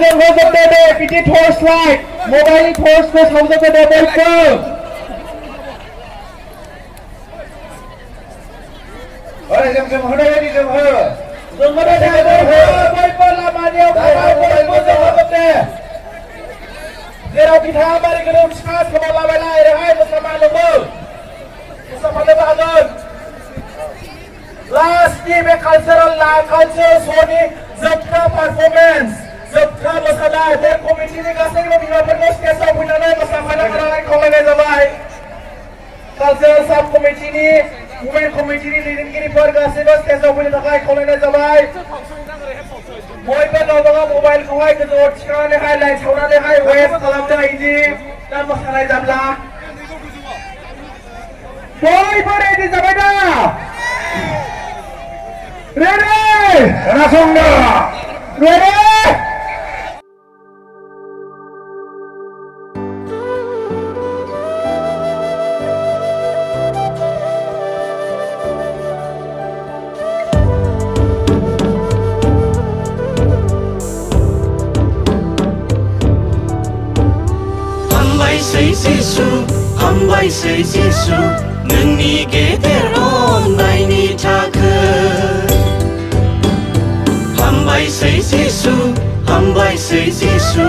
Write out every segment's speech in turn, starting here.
जों होजोबदो दे बिदि torch light मबाइलनि टर्चखौ सावजोबदो दे बयबो जों होनाय बायदि जों हो बयबो लामानियाव बयबो जों होजोबदो जेराव बिथाङा मारै गोदौ फिसा खोमाव लाबायलाय ओरैहाय मोसाफानोबो हागोन लास्टनि बे कालचार श'नि जोबथा पारफरमेन्स जोबथा मोसानाय बे कमिटिनि गासैबो बिमाफोरखौ स्टेजआव फैनानै मोसाफानो थाखाय खावलायनाय जाबाय कालचार साब कमिटिनि वुमेन कमिटिनि दैदेनगिरिफोर गासैबो स्टेजआव फैनो थाखाय खावलायनाय जाबाय बयबो गावबागाव मबाइलखौहाय गोजौआव थिखांनानैहाय लाइट सावनानैहाय वेस्ट खालामदो इदि दा मोसानाय जाब्ला बयबो रेडि जाबाय दा रेडि खोनासंदो रेडि हामबायसै जिसु नोंनि गेदेर अननायनि थाखाय हामबायसै जिसु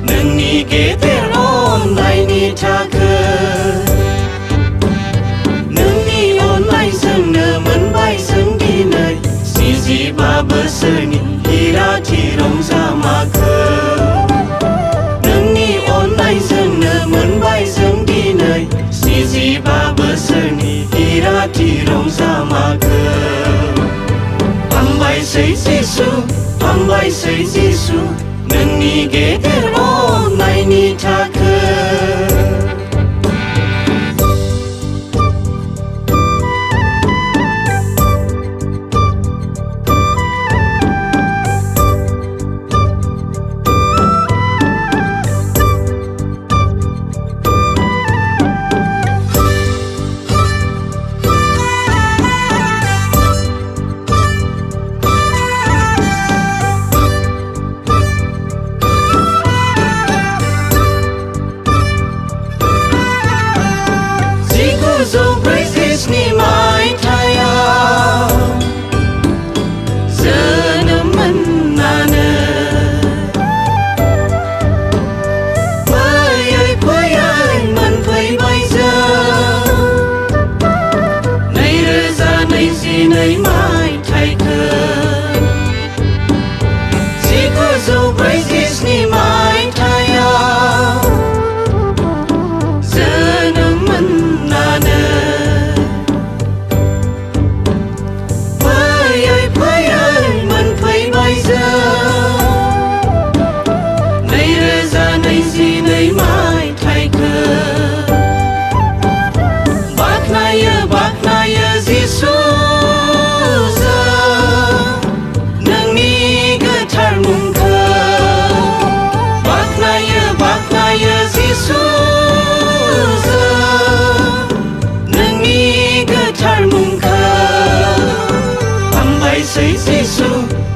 नोंनि गेदेर अननायनि थाखाय नोंनि अननायजोंनो मोनबाय जों दिनै 45 बोसोरनि हिराथि रंजामाखो नोंनि अननायजोंनो मोनबाय जों दिनै 45 बोसोरनि हिराथि रंजामाखो हामबायसै जिसु नोंनि गेदेर अननायनि थाखाय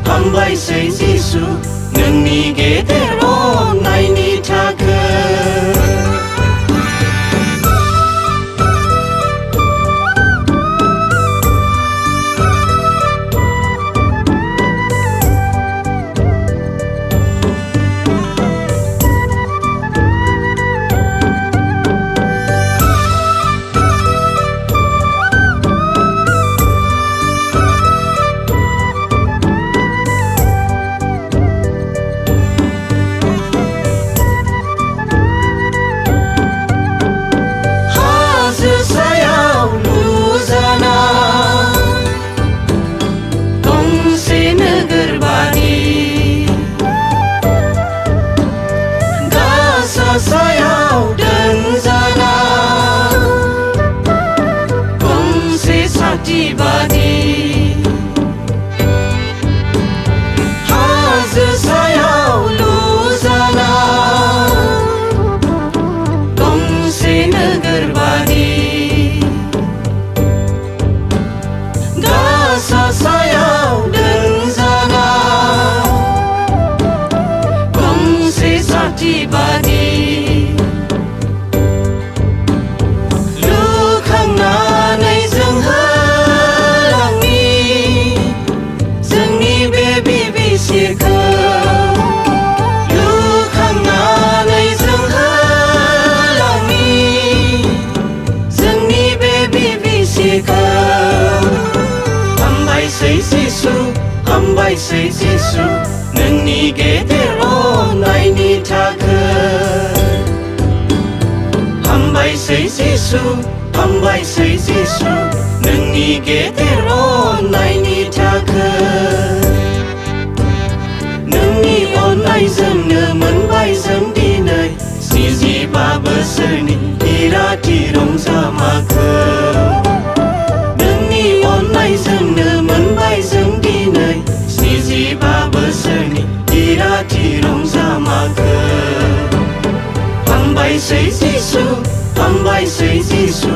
हामबायसै जिसु नोंनि गेदेर अननायनि थाखाय बादि बादि लुखांनानै जोंहा जोंनि बे बिबिसिखौ लुखांनानै जोंहा जोंनि बे बिबिसिखौ हामबायसै जिसु हामबायसै जिसु नोंनि गेदेर अननायनि थाखाय हामबायसै जिसु हामबायसै जिसु नोंनि गेदेर अननायनि थाखाय नोंनि अननायजोंनो मोनबाय जों दिनै 45 बोसोरनि बिराथि रंजामाखौ नोंनि अननायजोंनो मोनबाय जों दिनै 45 बोसोरनि बिराथि रंजामाखौ हामबायसै जिसु हामबायसै जिसु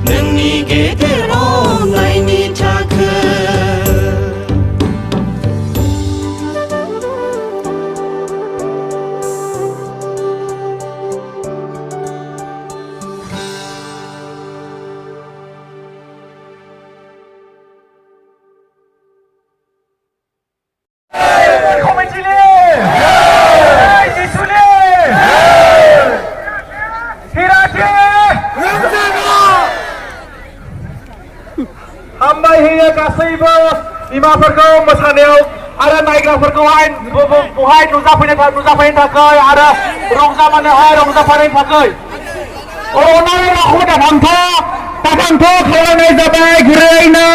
नोंनि गेदेर अननायनि थाखाय हामबाय होयो गासैबो बिमाफोरखौ मोसानायाव आरो नायग्राफोरखौहाय बहाय नुजाफैनो थाखाय आरो रंजाफानायनि थाखाय अननानै रावखौबो दाथांथ' खावलायनाय जाबाय गुरैनो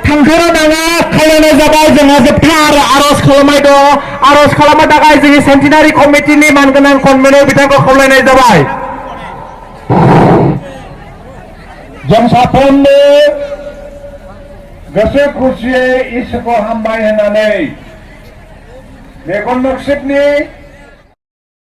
थांथारा नाङा खावलायनाय जाबाय जोंहा जोबथा आरो आर'ज खालामनाय दं आर'ज खालामनो थाखाय जोंनि सेन्टिनारि कमिटिनि मानगोनां कनभेनर बिथांखौ खावलायनाय जाबाय जों साफ्रोमबो गोसो खुसियै इसोरखौ हामबाय होननानै मेगन मोख्सिबनि